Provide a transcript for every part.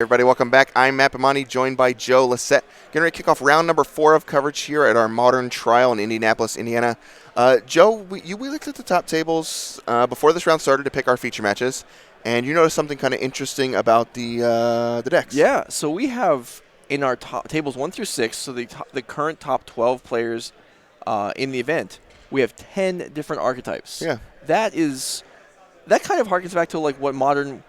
Everybody, welcome back. I'm Matt Pimani, joined by Joe Lissette. Getting ready to kick off round number 4 of coverage here at our modern trial in Indianapolis, Indiana. Joe, we looked at the top tables before this round started to pick our feature matches, and you noticed something kind of interesting about the decks. Yeah, so we have in our top tables 1 through 6, so the current top 12 players in the event, we have 10 different archetypes. Yeah. That kind of harkens back to like what Modern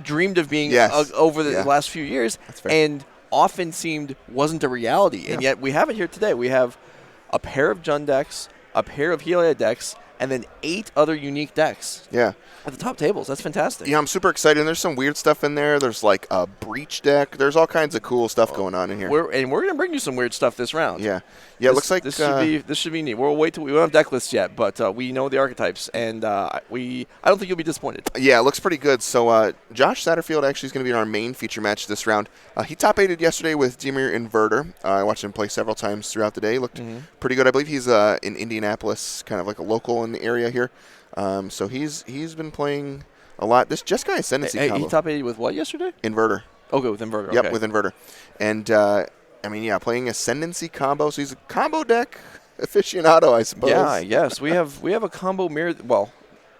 dreamed of being over the last few years, and often seemed wasn't a reality. And yet we have it here today. We have a pair of Jund decks, a pair of Helia decks, and then 8 other unique decks. Yeah. At the top tables. That's fantastic. Yeah, I'm super excited. And there's some weird stuff in there. There's like a breach deck. There's all kinds of cool stuff going on in here. We're going to bring you some weird stuff this round. Yeah. Yeah, it looks like this should be neat. We'll wait till we don't have deck lists yet, but we know the archetypes, and I don't think you'll be disappointed. Yeah, it looks pretty good. So Josh Satterfield actually is going to be in our main feature match this round. He top-8'd yesterday with Demir Inverter. I watched him play several times throughout the day. He looked pretty good. I believe he's in Indianapolis, kind of like a local in the area here. So he's been playing a lot. This Jeskai Ascendancy combo. He top-8'd with what yesterday? Inverter. Okay, with Inverter. Yep, okay. with Inverter. And playing Ascendancy combo. So he's a combo deck aficionado, I suppose. Yeah, yes. We have a combo mirror. Well,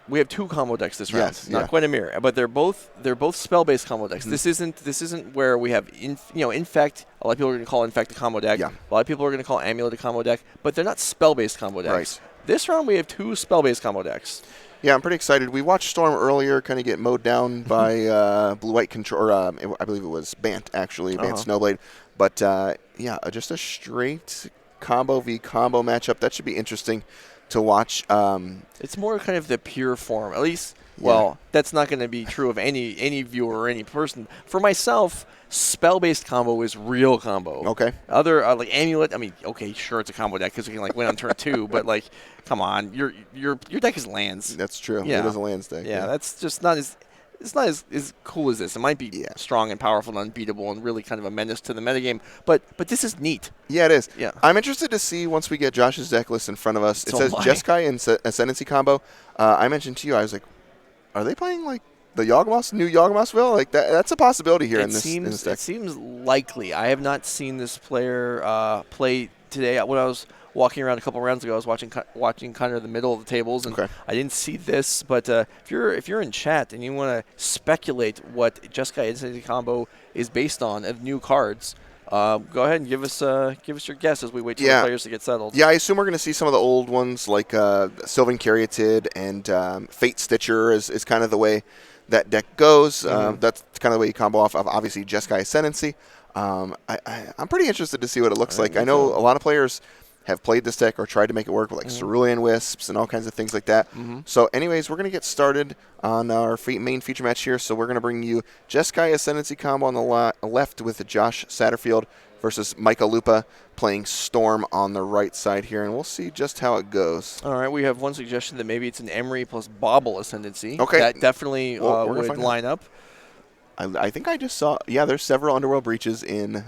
we have 2 combo decks this round. Yes, Not quite a mirror, but they're both spell-based combo decks. This isn't where we have Infect. A lot of people are going to call Infect a combo deck. Yeah. A lot of people are going to call Amulet a combo deck, but they're not spell-based combo decks. Right. This round we have 2 spell-based combo decks. Yeah, I'm pretty excited. We watched Storm earlier kind of get mowed down by Blue-White Control, I believe it was Bant, actually, Bant Snowblade. But, just a straight combo v combo matchup. That should be interesting to watch. It's more kind of the pure form. At least, well, that's not going to be true of any viewer or any person. For myself, spell-based combo is real combo. Okay. Other like Amulet, I mean, okay, sure, it's a combo deck because you can like win on turn 2, but like, come on, your deck is lands. That's true. Yeah. It is a lands deck. Yeah, that's just not as. It's not as cool as this. It might be strong and powerful and unbeatable and really kind of a menace to the metagame, but this is neat. Yeah, it is. Yeah. I'm interested to see once we get Josh's deck list in front of us. It says Jeskai and Ascendancy combo. I mentioned to you, I was like, are they playing like the new Yawgmothville? Like that's a possibility here in this deck. It seems likely. I have not seen this player play today. When I was walking around a couple rounds ago, I was watching kind of the middle of the tables, and I didn't see this. But if you're in chat and you want to speculate what Jeskai Ascendancy combo is based on of new cards, go ahead and give us your guess as we wait for the players to get settled. Yeah, I assume we're going to see some of the old ones like Sylvan Caryatid and Fate Stitcher is kind of the way that deck goes. That's kind of the way you combo off of obviously Jeskai Ascendancy. I'm pretty interested to see what it looks like. I know a lot of players have played this deck or tried to make it work with like Cerulean Wisps and all kinds of things like that. So anyways, we're going to get started on our main feature match here. So we're going to bring you Jeskai Ascendancy combo on the left with Josh Satterfield versus Micah Lupa playing Storm on the right side here, and we'll see just how it goes. All right, we have one suggestion that maybe it's an Emery plus Bobble Ascendancy. Okay. That definitely would line up. I think I just saw, there's several Underworld Breaches in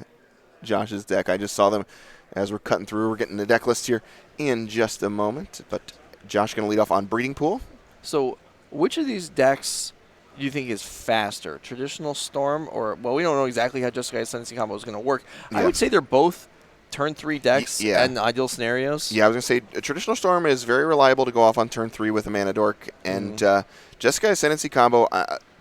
Josh's deck. I just saw them as we're cutting through. We're getting the deck list here in just a moment, but Josh going to lead off on Breeding Pool. So which of these decks do you think is faster, traditional Storm or, well, we don't know exactly how Jeskai Ascendancy combo is going to work. I would say they're both turn 3 decks in ideal scenarios. Yeah, I was going to say a traditional Storm is very reliable to go off on turn 3 with a Mana Dork, and Jeskai Ascendancy combo,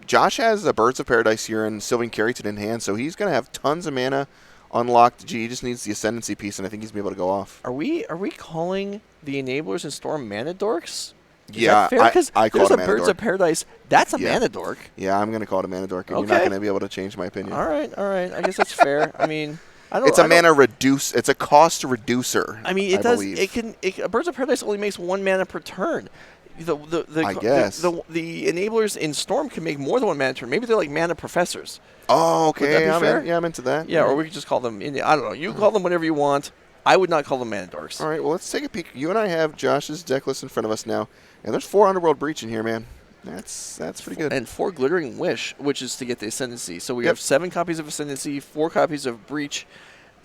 Josh has a Birds of Paradise here and Sylvan Caryatid in hand, so he's going to have tons of mana unlocked. He just needs the Ascendancy piece, and I think he's going to be able to go off. Are we calling the enablers in Storm Mana Dorks? Is that fair? I call it a Mana Birds Dork. of Paradise. That's a Mana Dork. Yeah, I'm going to call it a Mana Dork, and you're not going to be able to change my opinion. All right. I guess that's fair. I mean, it's a mana reduce. It's a cost reducer. I mean, it does. Birds of Paradise only makes 1 mana per turn. I guess the enablers in Storm can make more than 1 mana turn. Maybe they're like mana professors. Oh, okay. Would that be fair? I'm into that. Yeah, or we could just call them. I don't know. You call them whatever you want. I would not call them Mana Dorks. All right. Well, let's take a peek. You and I have Josh's deck list in front of us now, and there's 4 Underworld Breach in here, man. That's pretty good. And 4 Glittering Wish, which is to get the Ascendancy. So we have 7 copies of Ascendancy, 4 copies of Breach,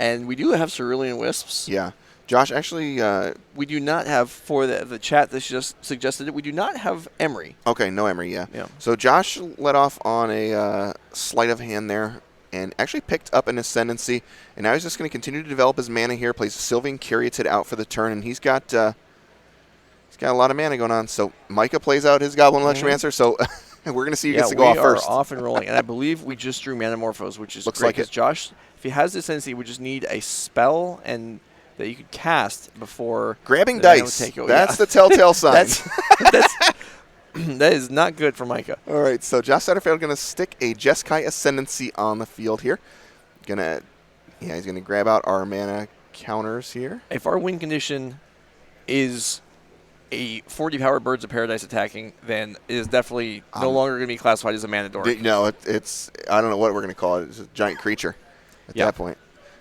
and we do have Cerulean Wisps. Yeah. Josh, actually... we do not have, for the chat that just suggested it, we do not have Emery. Okay, no Emery, yeah. Yeah. So Josh let off on a sleight of hand there and actually picked up an Ascendancy. And now he's just going to continue to develop his mana here, plays Sylvan Caryatid out for the turn, and he's got a lot of mana going on. So Micah plays out his Goblin Electromancer, so we're going to see who gets to go off first. We are off and rolling, and I believe we just drew Manamorphose, which is Looks great, like because Josh, if he has this Ascendancy, we just need a spell and that you could cast before grabbing dice. That's the telltale sign. That is not good for Micah. All right, so Josh Satterfield going to stick a Jeskai Ascendancy on the field here. He's going to grab out our mana counters here. If our win condition is a 40 power Birds of Paradise attacking, then it is definitely no longer going to be classified as a mana dork. No, it's I don't know what we're going to call it. It's a giant creature at that point.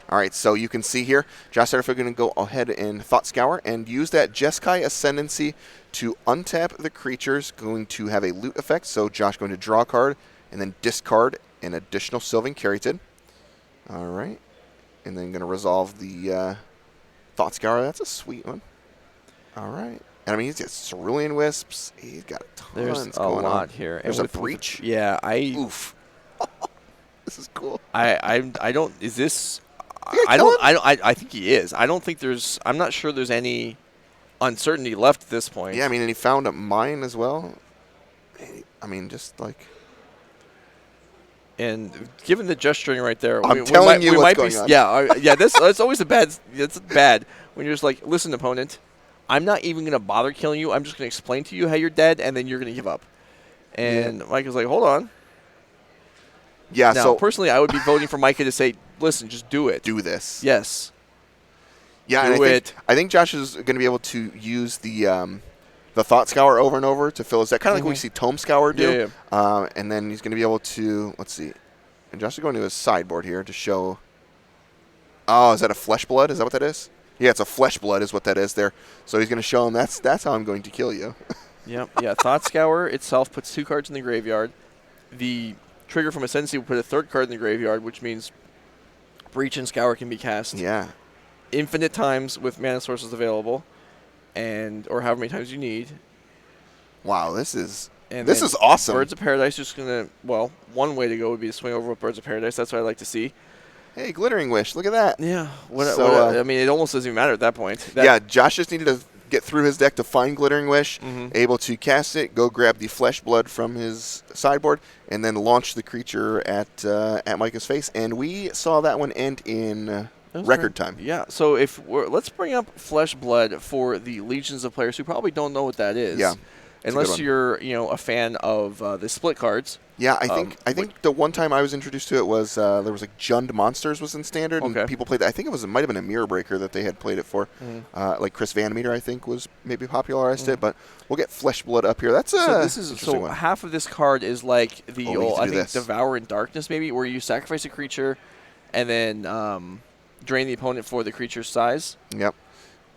All right, so you can see here, Josh Satterfield going to go ahead and Thought Scour and use that Jeskai Ascendancy to untap the creatures, going to have a loot effect. So Josh going to draw a card and then discard an additional Sylvan Caryatid. All right, and then going to resolve the Thought Scour. That's a sweet one. All right. And I mean, he's got Cerulean Wisps. He's got tons going on. There's a lot here. There's a Breach. Yeah, Oof. This is cool. I don't. Is this? I think he is. I don't think there's. I'm not sure there's any uncertainty left at this point. Yeah, I mean, and he found a mine as well. I mean, just like. And given the gesturing right there, I'm telling you what's going on. Yeah, that's always a bad. That's bad when you're just like, listen, opponent, I'm not even gonna bother killing you. I'm just gonna explain to you how you're dead, and then you're gonna give up. And Mike is like, hold on. Yeah. Now, so personally, I would be voting for Micah to say, listen, just do it. Do this. Yes. Yeah, and I think Josh is going to be able to use the Thought Scour over and over to fill his deck, kind of like what we see Tome Scour do. Yeah. And then he's going to be able to, let's see, and Josh is going to his sideboard here to show. Oh, is that a Flesh Blood? Is that what that is? Yeah, it's a Flesh Blood is what that is there. So he's going to show him that's how I'm going to kill you. Yep. Yeah. Thought Scour itself puts 2 cards in the graveyard. The trigger from Ascendancy will put a 3rd card in the graveyard, which means Breach and Scour can be cast. Yeah. Infinite times with mana sources available, or however many times you need. Wow, this is awesome. Birds of Paradise just gonna one way to go would be to swing over with Birds of Paradise. That's what I like to see. Hey, Glittering Wish, look at that. Yeah. I mean, it almost doesn't even matter at that point. Yeah, Josh just needed to get through his deck to find Glittering Wish, able to cast it, go grab the Flesh Blood from his sideboard, and then launch the creature at Micah's face. And we saw that one end in record time. Yeah. So let's bring up Flesh Blood for the legions of players who probably don't know what that is. Yeah. Unless you're a fan of the split cards. Yeah, I think the one time I was introduced to it was there was like Jund Monsters was in Standard, and people played that. I think it might have been a Mirror Breaker that they had played it for. Like Chris Vanmeter, I think, was maybe popularized it. But we'll get Flesh Blood up here. That's so half of this card is like the old, I think, Devour in Darkness, maybe, where you sacrifice a creature and then drain the opponent for the creature's size. Yep.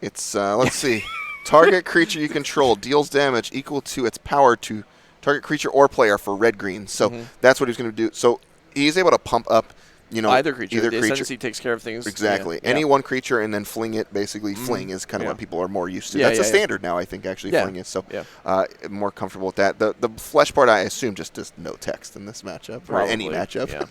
It's let's see. Target creature you control deals damage equal to its power to target creature or player for red-green. So that's what he's going to do. So he's able to pump up, either creature. The Ascendancy takes care of things. Exactly. Any one creature and then fling it. Basically, fling is kind of what people are more used to. That's a standard now, I think, actually, fling is. So more comfortable with that. The flesh part, I assume, just does no text in this matchup or any matchup. Yeah.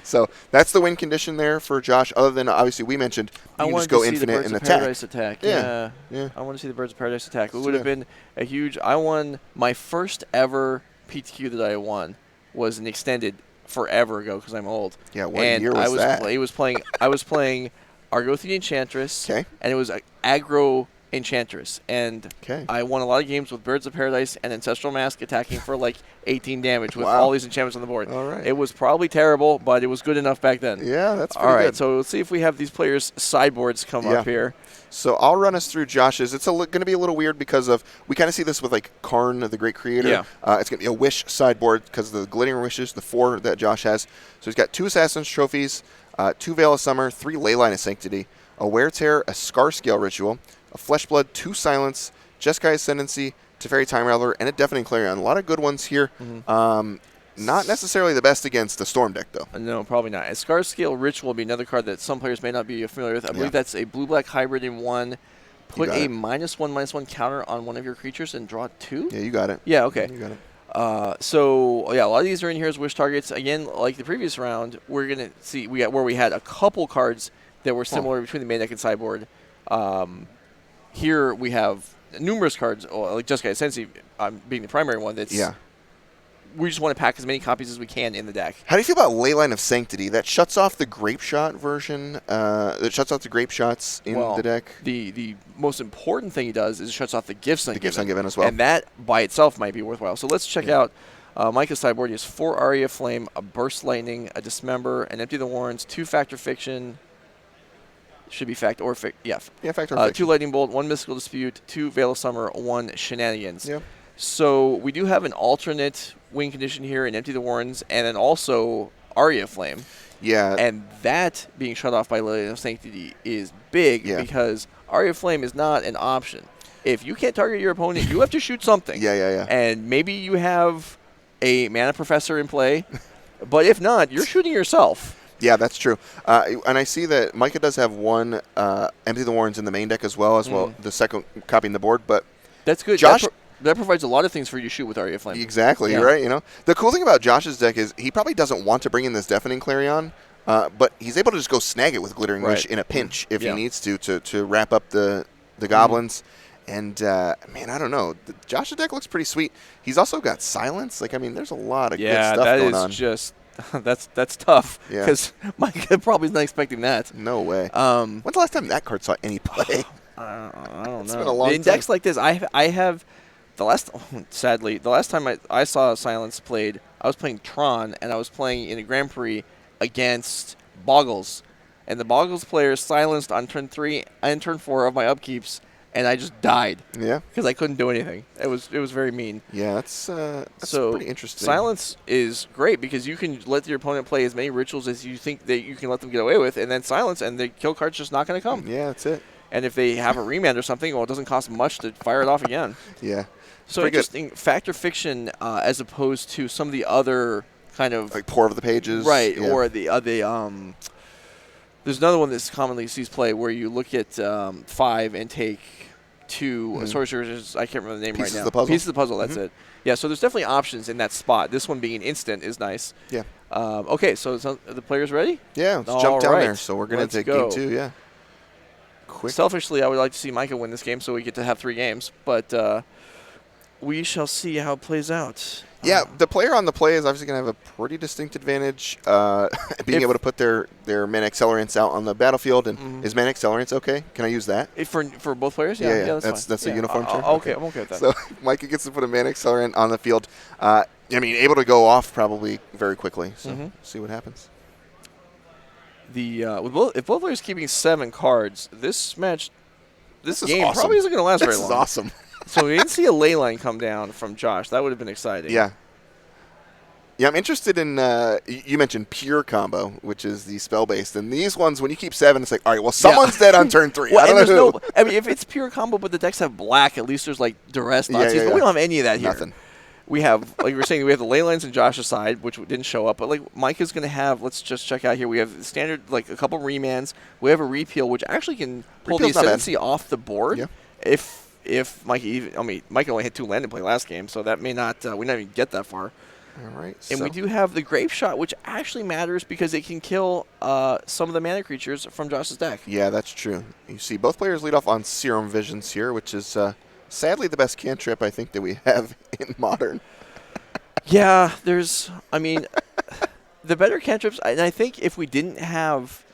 So that's the win condition there for Josh. Other than, obviously, we mentioned you can just go infinite and attack. Yeah. I want to see the Birds of Paradise attack. It would have been a huge. I won my first ever PTQ that I won was an extended forever ago because I'm old. Yeah, what year was that? I was playing Argothian Enchantress, and it was aggro Enchantress, and I won a lot of games with Birds of Paradise and Ancestral Mask attacking for like 18 damage with all these enchantments on the board. All right. It was probably terrible, but it was good enough back then. Yeah, that's pretty all right. Good. So let's see if we have these players' sideboards come up here. So I'll run us through Josh's. It's going to be a little weird because we kind of see this with like Karn, the Great Creator. Yeah. It's going to be a Wish sideboard because of the Glittering Wishes, the 4 that Josh has. So he's got 2 Assassin's Trophies, 2 Veil of Summer, 3 Leyline of Sanctity, a Wear Tear, a Scar Scale Ritual, a Flesh Blood, 2 Silence, Jeskai Ascendancy, Teferi Time Rattler, and a Deafening Clarion. A lot of good ones here. Not necessarily the best against the Storm deck, though. No, probably not. A Scar Scale Ritual will be another card that some players may not be familiar with. I believe that's a blue-black hybrid in 1. Put a -1/-1 counter on one of your creatures and draw 2? Yeah, you got it. Yeah, okay. You got it. A lot of these are in here as wish targets. Again, like the previous round, we're going to see where we had a couple cards that were similar between the main deck and sideboard. Here we have numerous cards, like Jeskai Sensei being the primary one. We just want to pack as many copies as we can in the deck. How do you feel about Leyline of Sanctity? That shuts off the Grape Shot version. That shuts off the Grape Shots in the deck. The most important thing he does is it shuts off the Gifts Ungiven. The Gifts Ungiven as well. And that by itself might be worthwhile. So let's check out Micah's sideboard. He has 4 Aria Flame, a Burst Lightning, a Dismember, an Empty the Warrens, 2 Factor Fiction. Should be Fact or Fiction. Yeah, Factor Fiction. 2 Lightning Bolt, 1 Mystical Dispute, 2 Veil of Summer, 1 Shenanigans. Yeah. So we do have an alternate win condition here in Empty the Warrens, and then also Aria Flame. Yeah. And that being shut off by Leyline of Sanctity is big because Aria Flame is not an option. If you can't target your opponent, you have to shoot something. Yeah. And maybe you have a Mana Professor in play, but if not, you're shooting yourself. Yeah, that's true. And I see that Micah does have 1 Empty the Warrens in the main deck as well, the second copy in the board. But that's good. Josh, that provides a lot of things for you to shoot with Aria Flame. Exactly, right. You know, the cool thing about Josh's deck is he probably doesn't want to bring in this Deafening Clarion, but he's able to just go snag it with Glittering Wish in a pinch if he needs to wrap up the goblins. And man, I don't know. Josh's deck looks pretty sweet. He's also got Silence. Like, I mean, there's a lot of good stuff going on. Yeah, that is just that's tough because Micah probably is not expecting that. No way. When's the last time that card saw any play? I don't know. It's been a long time. In decks like this, I have. Sadly, the last time I saw Silence played, I was playing Tron, and I was playing in a Grand Prix against Boggles. And the Boggles player silenced on turn 3 and turn 4 of my upkeeps, and I just died. Yeah. Because I couldn't do anything. It was very mean. Yeah, that's pretty interesting. Silence is great because you can let your opponent play as many rituals as you think that you can let them get away with, and then silence, and the kill card's just not going to come. Yeah, that's it. And if they have a remand or something, well, it doesn't cost much to fire it off again. Yeah. So interesting. Factor Fiction as opposed to some of the other kind of like Pour Over the Pages, right? Yeah. Or the there's another one that's commonly sees play where you look at 5 and take 2 sorcerers. I can't remember the name Pieces right now. Of the puzzle. Pieces of the puzzle. That's it. Yeah. So there's definitely options in that spot. This one being instant is nice. Yeah. Okay. So the players ready? Yeah. Let's jump down there. So we're gonna take game 2. Yeah. Quick. Selfishly, I would like to see Micah win this game so we get to have 3 games, but we shall see how it plays out. Yeah, the player on the play is obviously going to have a pretty distinct advantage being able to put their Mana Accelerants out on the battlefield. And is Mana Accelerants okay? Can I use that? For both players? Yeah, that's a uniform term. Okay, I'm okay with that. So Micah gets to put a Mana Accelerant on the field. I mean, able to go off probably very quickly. So see what happens. If both players keeping 7 cards, this game awesome. probably isn't going to last very long. This is awesome. So we didn't see a Leyline come down from Josh. That would have been exciting. Yeah. Yeah, I'm interested in, you mentioned Pure Combo, which is the spell-based. And these ones, when you keep 7, it's like, all right, well, someone's dead on turn 3. Well, I don't know who. I mean, if it's Pure Combo, but the decks have black, at least there's, like, Duress, Nazis. But we don't have any of that here. Nothing. We have, like you were saying, we have the Leylines on Josh's side, which didn't show up. But, like, Micah's going to have, let's just check out here. We have standard, like, a couple remands. We have a Repeal, which actually can pull the Ascendancy off the board. Yeah. If Micah Micah only had 2 land in play last game, so that may not, we not even get that far. All right. And we do have the Grape Shot, which actually matters because it can kill some of the mana creatures from Josh's deck. Yeah, that's true. You see both players lead off on Serum Visions here, which is sadly the best cantrip I think that we have in Modern. Yeah, the better cantrips, and I think if we didn't have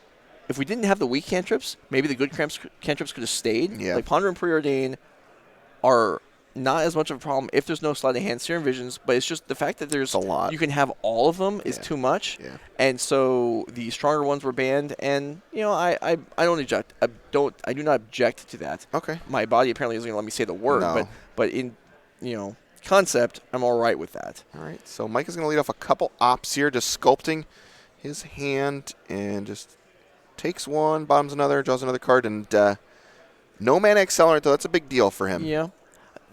the weak cantrips, maybe the good cantrips could have stayed. Yeah. Like Ponder and Preordain are not as much of a problem if there's no sleight of hand Serum Visions, but it's just the fact that there's a lot. You can have all of them is too much. Yeah. And so the stronger ones were banned, and I don't object. I do not object to that. Okay. My body apparently isn't going to let me say the word, but in concept, I'm all right with that. All right. So Mike is going to lead off a couple ops here, just sculpting his hand and just takes one, bottoms another, draws another card, and no Mana Accelerant, though. That's a big deal for him. Yeah.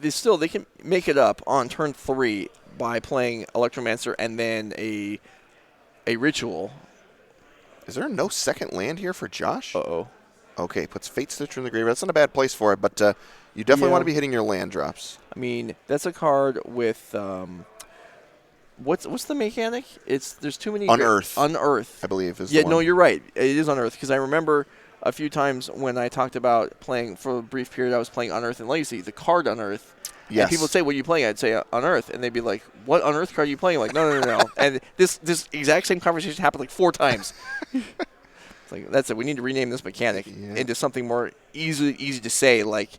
They can make it up on turn 3, by playing Electromancer and then a Ritual. Is there no second land here for Josh? Uh-oh. Okay, puts Fate Stitcher in the graveyard. That's not a bad place for it, but you definitely want to be hitting your land drops. I mean, that's a card with what's the mechanic? There's too many. Unearth. Unearth, I believe is. Yeah, the one. no, you're right. It is Unearth because I remember a few times when I talked about playing for a brief period, I was playing Unearth and Legacy. The card Unearth. Yes. And people would say, "What are you playing?" I'd say Unearth, and they'd be like, "What Unearth card are you playing?" I'm like, no. And this exact same conversation happened like 4 times. It's like, that's it. We need to rename this mechanic into something more easy to say, like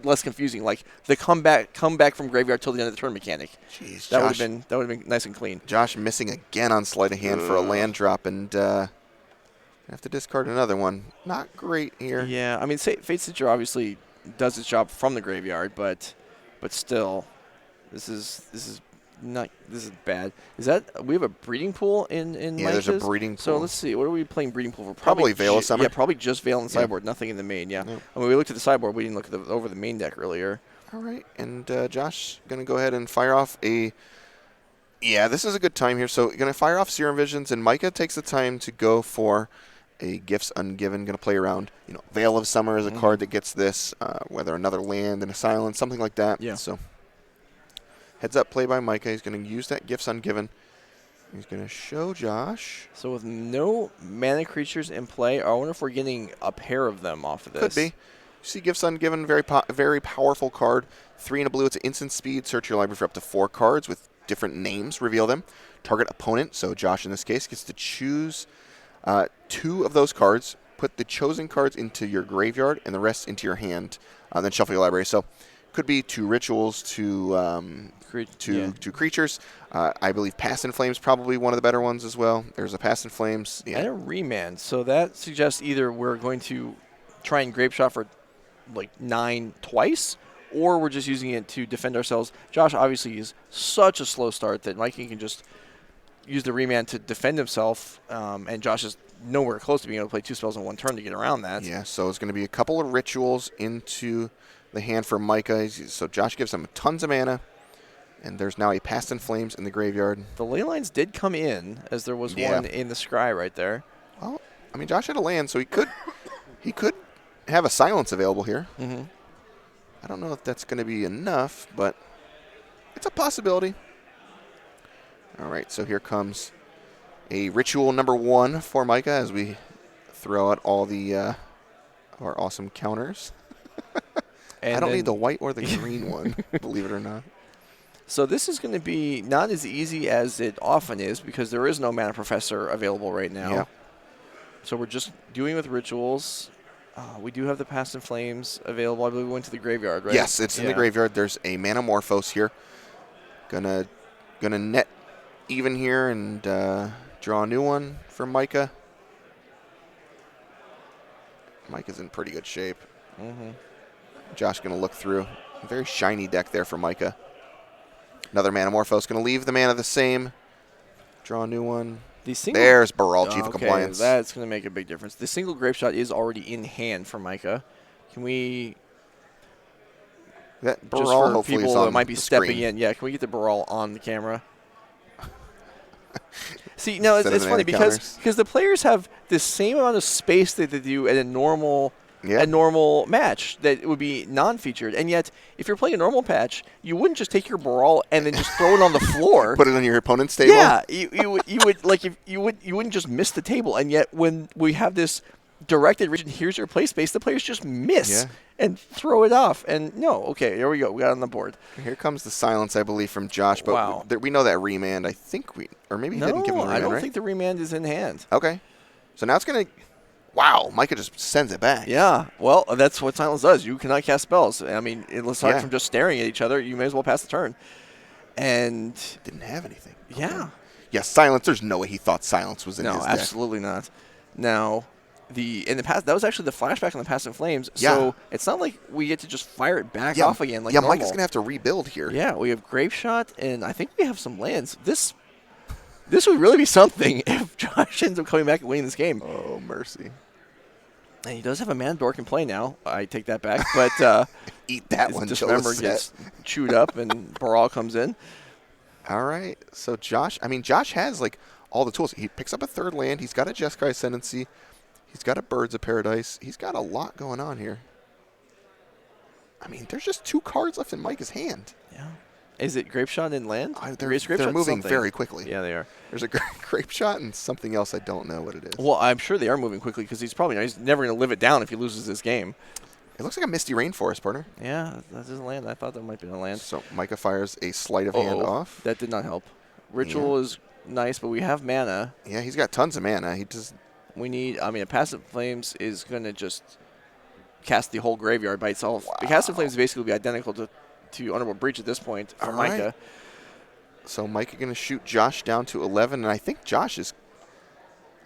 less confusing, like the come back from graveyard till the end of the turn mechanic. Jeez, that would have been nice and clean. Josh missing again on sleight of hand for a land drop, and have to discard another one. Not great here. Yeah, I mean, Fate Stitcher obviously does its job from the graveyard, but still, this is bad. Is that we have a breeding pool in Yeah, there's a breeding pool. So let's see. What are we playing breeding pool for? Probably Veil of Summer. Yeah, probably just Veil in the sideboard. Nothing in the main. Yeah. I mean, we looked at the sideboard. We didn't look at over the main deck earlier. All right, and Josh gonna go ahead and fire off a. Yeah, this is a good time here. So gonna fire off Serum Visions, and Micah takes the time to go for a Gifts Ungiven. Gonna play around. Veil of Summer is a card that gets this, whether another land and a silence, something like that. Yeah. So. Heads up play by Micah. He's going to use that Gifts Ungiven. He's going to show Josh. So with no mana creatures in play, I wonder if we're getting a pair of them off of this. Could be. You see Gifts Ungiven, very powerful card. 3 and a blue. It's an instant speed. Search your library for up to 4 cards with different names. Reveal them. Target opponent. So Josh, in this case, gets to choose 2 of those cards. Put the chosen cards into your graveyard and the rest into your hand. Then shuffle your library. So could be 2 rituals, 2 creatures. I believe Past in Flames probably one of the better ones as well. There's a Past in Flames. Yeah. And a Remand. So that suggests either we're going to try and Grape Shot for like 9 twice, or we're just using it to defend ourselves. Josh obviously is such a slow start that Mikey can just use the Remand to defend himself, and Josh is nowhere close to being able to play 2 spells in 1 turn to get around that. Yeah, so it's going to be a couple of rituals into the hand for Micah. So Josh gives him tons of mana, and there's now a Past in Flames in the graveyard. The ley lines did come in, as there was one in the scry right there. Well, I mean, Josh had a land, so he could have a silence available here. Mm-hmm. I don't know if that's going to be enough, but it's a possibility. All right, so here comes a ritual number 1 for Micah as we throw out all the our awesome counters. I don't need the white or the green one, believe it or not. So this is going to be not as easy as it often is because there is no Mana Professor available right now. Yeah. So we're just doing with rituals. We do have the Past in Flames available. I believe we went to the graveyard, right? Yes, it's in the graveyard. There's a Manamorphose here. Gonna net even here and draw a new one for Micah. Micah's in pretty good shape. Mm-hmm. Josh going to look through. A very shiny deck there for Micah. Another Manamorphose. Going to leave the mana the same. Draw a new one. There's Baral, Chief of Compliance. That's going to make a big difference. The single Grape Shot is already in hand for Micah. Can we... That Baral, just for hopefully people that might be stepping screen. in. Yeah, can we get the Baral on the camera? See, no, it's funny because the players have the same amount of space that they do at a normal match that would be non-featured, and yet if you're playing a normal patch, you wouldn't just take your Baral and then just throw it on the floor. Put it on your opponent's table. Yeah, you would like if you wouldn't just miss the table, and yet when we have this directed region, here's your play space, the players just miss and throw it off. And no, okay, here we go. We got it on the board. Here comes the silence, I believe, from Josh. But we know that Remand. I think or maybe he didn't give him the Remand, I don't think the Remand is in hand. Okay. So now it's going to... Wow, Micah just sends it back. Yeah, well, that's what silence does. You cannot cast spells. I mean, aside from just staring at each other, you may as well pass the turn. And... Didn't have anything. Yeah. Yeah, silence. There's no way he thought silence was in his deck. No, absolutely not. Now... in the past, that was actually the flashback on the Past in Flames. Yeah. So it's not like we get to just fire it back off again like normal. Micah's going to have to rebuild here. Yeah, we have Grape Shot, and I think we have some lands. This would really be something if Josh ends up coming back and winning this game. Oh, mercy. And he does have a Mana Dork in play now. I take that back. But eat that one. Dismember gets chewed up, and Baral comes in. All right. So Josh has like all the tools. He picks up a third land. He's got a Jeskai Ascendancy. He's got a Birds of Paradise. He's got a lot going on here. I mean, there's just 2 cards left in Micah's hand. Yeah. Is it Grape Shot and land? They're moving very quickly. Yeah, they are. There's a Grape Shot and something else I don't know what it is. Well, I'm sure they are moving quickly because he's never going to live it down if he loses this game. It looks like a Misty Rainforest, partner. Yeah, that doesn't land. I thought that might be a land. So Micah fires a Sleight of Hand off. That did not help. Ritual is nice, but we have mana. Yeah, he's got tons of mana. We need, a Passive Flames is going to just cast the whole graveyard by itself. Wow. The Passive Flames basically be identical to Underworld Breach at this point for Micah. Right. So Micah going to shoot Josh down to 11, and I think Josh is,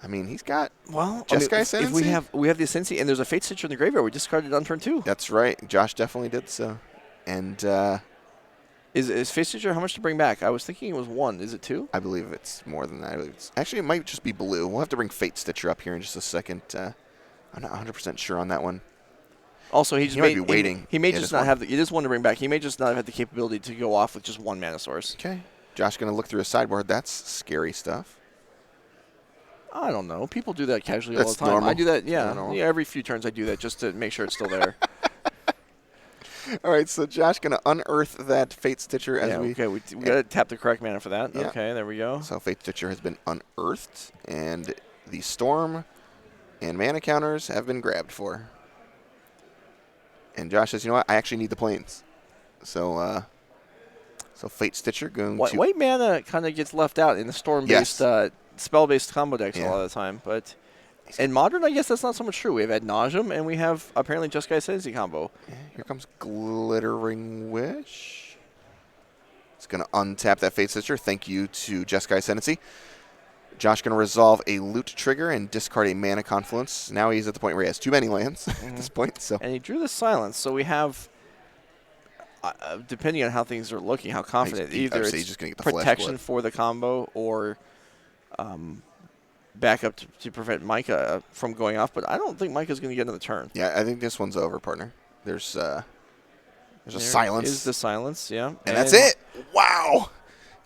he's got Jeskai Ascendancy. If we have the Ascendancy, and there's a Fate Stitcher in the graveyard. We discarded it on turn 2. That's right. Josh definitely did so. And is Fate Stitcher how much to bring back? I was thinking it was 1. Is it 2? I believe it's more than that. Actually, it might just be blue. We'll have to bring Fate Stitcher up here in just a second. I'm not 100% sure on that one. Also, he might be waiting. He may just not have. It is 1 to bring back. He may just not have the capability to go off with just 1 mana source. Okay. Josh going to look through his sideboard. That's scary stuff. I don't know. People do that casually all the time. Normal. I do that. Yeah, every few turns I do that just to make sure it's still there. All right, so Josh going to unearth that Fate Stitcher as we got to tap the correct mana for that. Yeah. Okay, there we go. So Fate Stitcher has been unearthed, and the Storm and mana counters have been grabbed for. And Josh says, you know what? I actually need the planes. So Fate Stitcher going to... White mana kind of gets left out in the Storm-based, spell-based combo decks a lot of the time. But in Modern, I guess that's not so much true. We have Ad Nauseam, and we have apparently Jeskai Ascendancy combo. Yeah, here comes Glittering Wish. It's going to untap that Fate Stitcher. Thank you to Jeskai Ascendancy. Josh going to resolve a loot trigger and discard a mana confluence. Now he's at the point where he has too many lands at this point. So and he drew the Silence, so we have, depending on how things are looking, how confident, either it's just gonna get the protection for the combo or backup to prevent Micah from going off. But I don't think Micah's going to get another turn. Yeah, I think this one's over, partner. There's a Silence. Is the Silence, yeah. And that's it. Wow.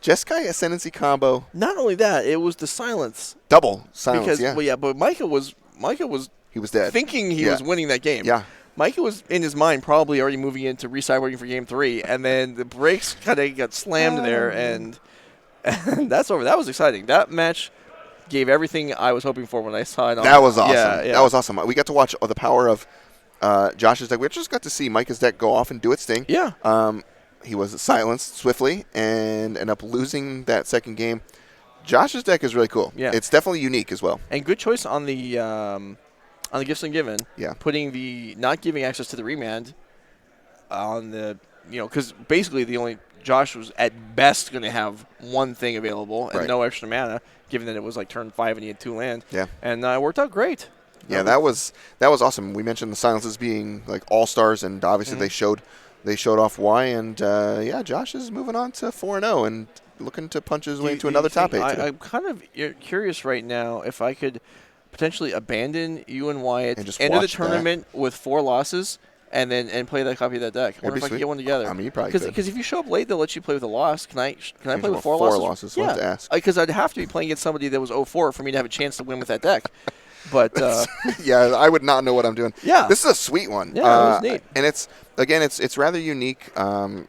Jeskai Ascendancy combo. Not only that, it was the Silence. Double Silence, because, but Micah was he was dead. Thinking he was winning that game. Yeah. Micah was, in his mind, probably already moving into resideboarding for Game 3, and then the brakes kind of got slammed there, and that's over. That was exciting. That match gave everything I was hoping for when I saw it. That was awesome. Yeah. That was awesome. We got to watch the power of Josh's deck. We just got to see Micah's deck go off and do its thing. Yeah. He was silenced swiftly and ended up losing that second game. Josh's deck is really cool. Yeah. It's definitely unique as well. And good choice on the Gifts Ungiven. Yeah. Putting not giving access to the remand on the, because basically Josh was at best going to have one thing available and no extra mana, given that it was like turn 5 and he had 2 land. Yeah. And it worked out great. Yeah, that was awesome. We mentioned the silences being like all-stars, and obviously they showed off why. And Josh is moving on to 4-0 and looking to punch his way into another top 8. I'm kind of curious right now if I could potentially abandon you and Wyatt, and just enter the tournament with 4 losses, and play that copy of that deck. I wonder if I can get one together. I mean, you probably could. Because if you show up late, they'll let you play with a loss. Can I play with 4 losses? Yeah. To ask. Because I'd have to be playing against somebody that was 0-4 for me to have a chance to win with that deck. But yeah, I would not know what I'm doing. Yeah, this is a sweet one. Yeah, it was neat. And it's rather unique. I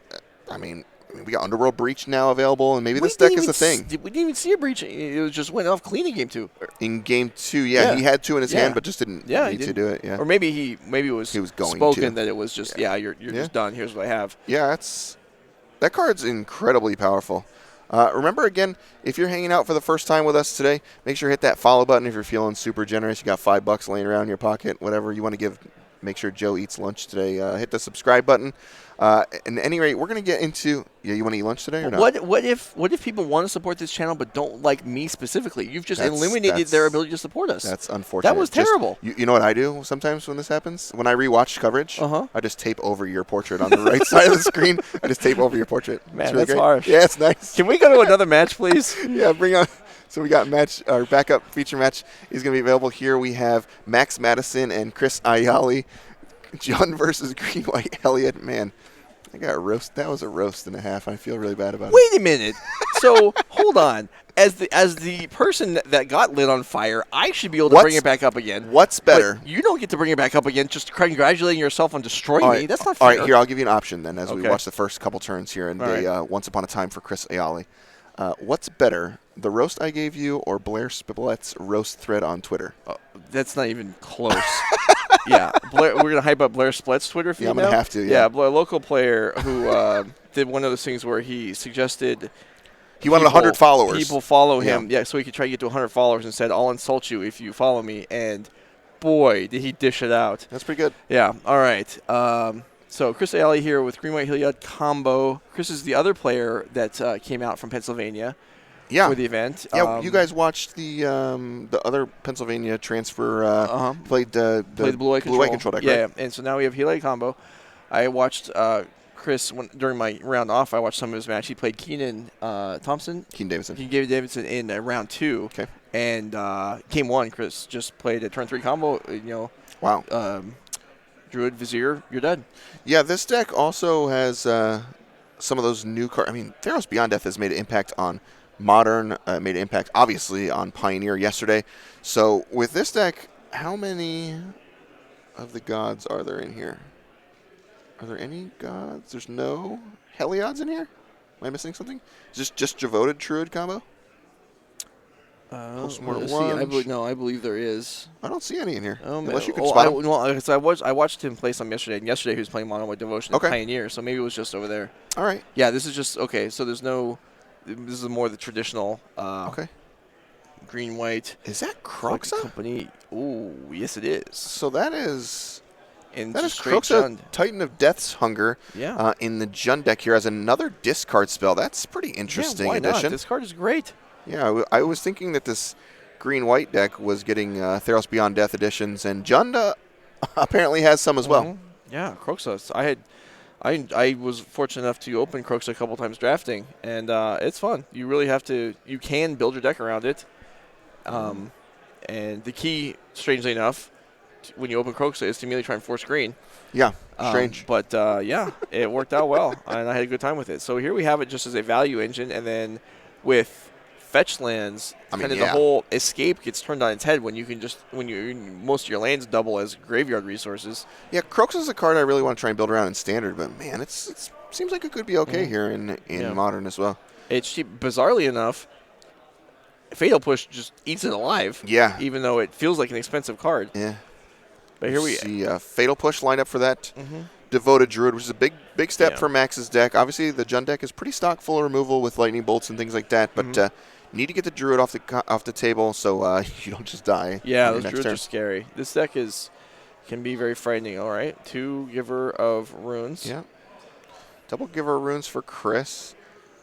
mean, we got Underworld Breach now available, and maybe this deck is a thing. We didn't even see a Breach. It just went off clean in Game 2. In Game 2, he had 2 in his hand, but just didn't need to do it. Yeah, or maybe it was going spoken that it was just you're just done. Here's what I have. Yeah, that card's incredibly powerful. Remember, again, if you're hanging out for the first time with us today, make sure to hit that follow button if you're feeling super generous. You got $5 laying around in your pocket, whatever you want to give. Make sure Joe eats lunch today. Hit the subscribe button. At any rate, we're going to get into... Yeah, you want to eat lunch today or not? What if people want to support this channel but don't like me specifically? You've just eliminated their ability to support us. That's unfortunate. That was terrible. You know what I do sometimes when this happens? When I rewatch coverage, I just tape over your portrait on the right side of the screen. I just tape over your portrait. Man, that's harsh. Yeah, it's nice. Can we go to another match, please? Yeah, bring on... So we got our backup feature match is going to be available here. We have Max Madison and Chris Ayali. John versus Green White Elliott. Man, I got roast. That was a roast and a half. I feel really bad about it. Wait a minute. So hold on. As the person that got lit on fire, I should be able to bring it back up again. What's better? But you don't get to bring it back up again. Just congratulating yourself on destroying me. That's not fair. All right, here I'll give you an option then, as we watch the first couple turns here in Once Upon a Time for Chris Ayali. What's better, the roast I gave you or Blair Spiblet's roast thread on Twitter? That's not even close. Yeah, Blair, we're gonna hype up Blair Split's Twitter feed. Yeah, I'm gonna have to. Yeah, Blair, a local player who did one of those things where he suggested. He wanted 100 followers. People follow him, so he could try to get to 100 followers and said, "I'll insult you if you follow me." And boy, did he dish it out. That's pretty good. Yeah. All right. So Chris Ayali here with Green White Hilliard combo. Chris is the other player that came out from Pennsylvania. Yeah. For the event. Yeah, you guys watched the other Pennsylvania transfer. Played the Blue White Control deck. Yeah, right? and so now we have Hilliard combo. I watched Chris during my round off. I watched some of his match. He played Keenan Thompson. Keenan Davidson. Keenan Davidson in round 2. Okay. And game 1, Chris just played a turn 3 combo. Wow. Druid, Vizier, you're dead. Yeah, this deck also has some of those new cards. I mean, Theros Beyond Death has made an impact on Modern, made an impact, obviously, on Pioneer yesterday. So with this deck, how many of the gods are there in here? Are there any gods? There's no Heliods in here? Am I missing something? Is this just Devoted Druid combo? Let's see. I believe there is. I don't see any in here. Unless you can spot them. I watched him play some yesterday, and yesterday he was playing Mono White Devotion and Pioneer, so maybe it was just over there. All right. Yeah, this is just, okay, so there's no, this is more the traditional green-white. Is that Kroxa? Company. Ooh, yes it is. So that is Kroxa, Titan of Death's Hunger in the Jund deck here as another discard spell. That's pretty interesting why addition. Not? This card is great. Yeah, I was thinking that this green-white deck was getting Theros Beyond Death additions, and Jund apparently has some as well. Yeah, Kroxa. I was fortunate enough to open Kroxa a couple times drafting, and it's fun. You really have to. You can build your deck around it. And the key, strangely enough, when you open Kroxa is to immediately try and force green. Yeah, strange. But it worked out well, and I had a good time with it. So here we have it just as a value engine, and then with fetch lands, the whole escape gets turned on its head when you can most of your lands double as graveyard resources. Yeah, Kroxa is a card I really want to try and build around in Standard, but man, it seems like it could be okay here in Modern as well. It's cheap. Bizarrely enough, Fatal Push just eats it alive. Yeah. Even though it feels like an expensive card. Yeah. But here we see Fatal Push lined up for that. Devoted Druid, which is a big step for Max's deck. Obviously, the Jund deck is pretty stock full of removal with lightning bolts and things like that, but need to get the Druid off the table so you don't just die. Yeah, those Druids are scary. This deck can be very frightening. All right, 2 Giver of Runes. Yeah. Double Giver of Runes for Chris,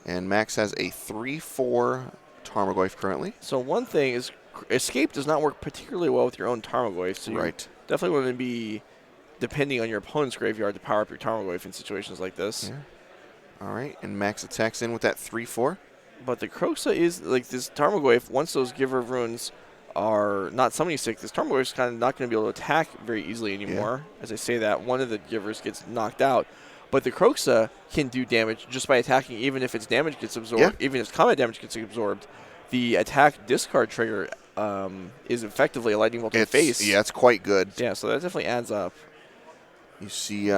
and Max has a 3/4 Tarmogoyf currently. So one thing is, Escape does not work particularly well with your own Tarmogoyf. So definitely want to be depending on your opponent's graveyard to power up your Tarmogoyf in situations like this. Yeah. All right, and Max attacks in with that 3/4. But the Kroxa is, like this Tarmogoyf, once those Giver of Runes are not summoning sick, this Tarmogoyf is kind of not going to be able to attack very easily anymore. Yeah. As I say that, one of the Givers gets knocked out. But the Kroxa can do damage just by attacking, even if its damage gets absorbed, even if combat damage gets absorbed. The attack discard trigger is effectively a lightning bolt to the face. Yeah, it's quite good. Yeah, so that definitely adds up. You see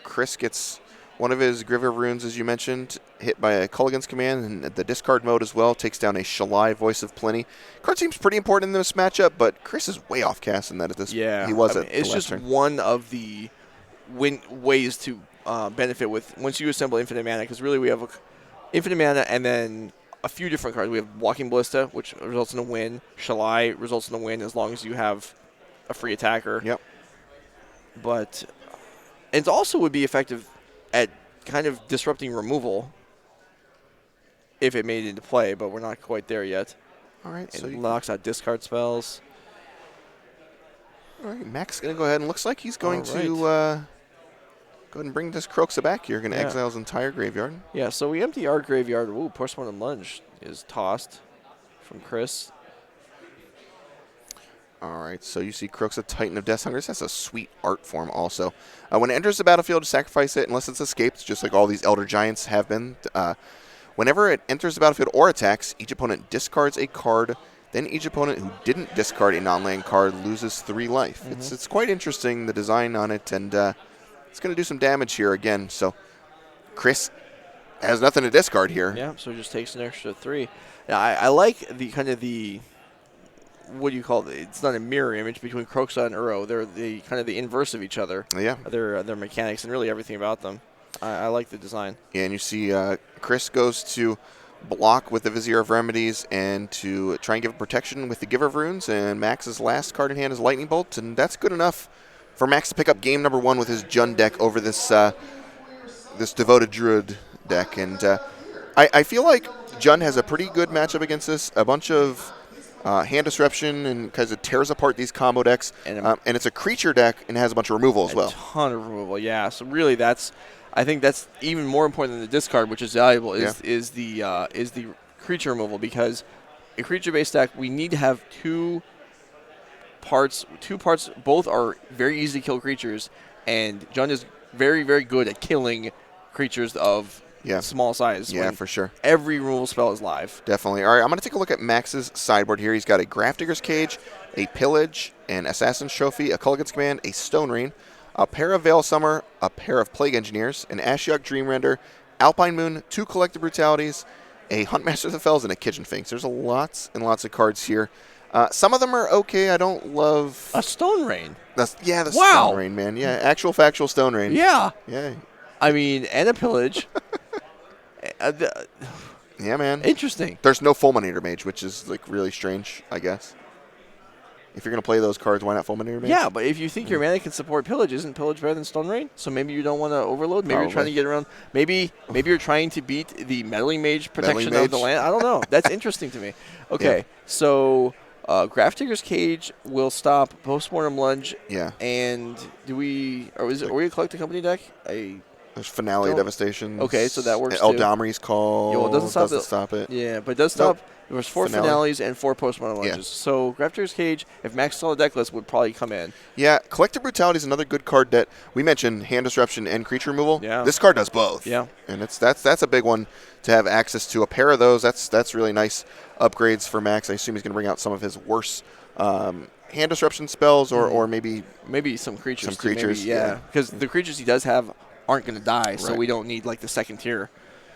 Chris gets one of his Giver of Runes, as you mentioned, hit by a Culligan's Command, and the discard mode as well takes down a Shalai, Voice of Plenty. Card seems pretty important in this matchup, but Chris is way off casting that at this. Yeah, he was it's just turn. One of the ways to benefit with once you assemble infinite mana, because really we have infinite mana and then a few different cards. We have Walking Ballista, which results in a win. Shalai results in a win as long as you have a free attacker. Yep. But it also would be effective at kind of disrupting removal if it made it into play, but we're not quite there yet. All right. It knocks out discard spells. All right. Max is going to go ahead and looks like he's going to go ahead and bring this Kroxa back here. Going to exile his entire graveyard. Yeah, so we empty our graveyard. Ooh, Postmortem Lunge is tossed from Chris. All right, so you see Crooks, a Titan of Death Hunger. This has a sweet art form also. When it enters the battlefield, sacrifice it unless it's escaped, just like all these Elder Giants have been. Whenever it enters the battlefield or attacks, each opponent discards a card. Then each opponent who didn't discard a non-land card loses 3 life. Mm-hmm. It's quite interesting, the design on it, and it's going to do some damage here again. So Chris has nothing to discard here. Yeah, so it just takes an extra 3. Now, I like the kind of the, what do you call it? It's not a mirror image between Kroxa and Uro. They're the kind of the inverse of each other. Yeah. Their mechanics and really everything about them. I like the design. Yeah, and you see Chris goes to block with the Vizier of Remedies and to try and give protection with the Giver of Runes, and Max's last card in hand is Lightning Bolt, and that's good enough for Max to pick up game number 1 with his Jund deck over this this Devoted Druid deck. And I feel like Jund has a pretty good matchup against this. A bunch of hand disruption and because it tears apart these combo decks, and it's a creature deck and it has a bunch of removal as well. A ton of removal, yeah. So really, I think that's even more important than the discard, which is valuable. Is the creature removal, because a creature-based deck, we need to have two parts. Both are very easy to kill creatures, and Jund is very, very good at killing creatures of small size. Yeah, for sure. Every removal spell is live. Definitely. All right, I'm going to take a look at Max's sideboard here. He's got a Grafdigger's Cage, a Pillage, an Assassin's Trophy, a Culligan's Command, a Stone Rain, a pair of Veil Summer, a pair of Plague Engineers, an Ashiok Dreamrender, Alpine Moon, 2 Collective Brutalities, a Huntmaster of the Fells, and a Kitchen Finks. There's lots and lots of cards here. Some of them are okay. I don't love... A Stone Rain? The Stone Rain, man. Yeah, actual factual Stone Rain. Yeah. Yeah. I mean, and a Pillage. Yeah, man. Interesting. There's no Fulminator Mage, which is like really strange, I guess. If you're going to play those cards, why not Fulminator Mage? Yeah, but if you think your mana can support Pillage, isn't Pillage better than Stone Rain? So maybe you don't want to overload. Maybe you're trying to get around. Maybe you're trying to beat the Meddling Mage protection of the land. I don't know. That's interesting to me. Okay, so Grafdigger's Cage will stop Postmortem Lunge. Yeah. And are we a Collected Company deck? There's Finale Devastation. Okay, so that works too. Eldamri's Call. Yeah, well, it doesn't stop it. Yeah, but it does stop. There was 4 Finales and 4 Postmortem Lunges. So Grafdigger's Cage, if Max is on the deck list, would probably come in. Yeah, Collective Brutality is another good card that we mentioned, hand disruption and creature removal. Yeah. This card does both. Yeah. And that's a big one to have access to. A pair of those, that's really nice upgrades for Max. I assume he's going to bring out some of his worse hand disruption spells or maybe some creatures. Yeah. Because the creatures he does have aren't going to die, so we don't need like the second tier.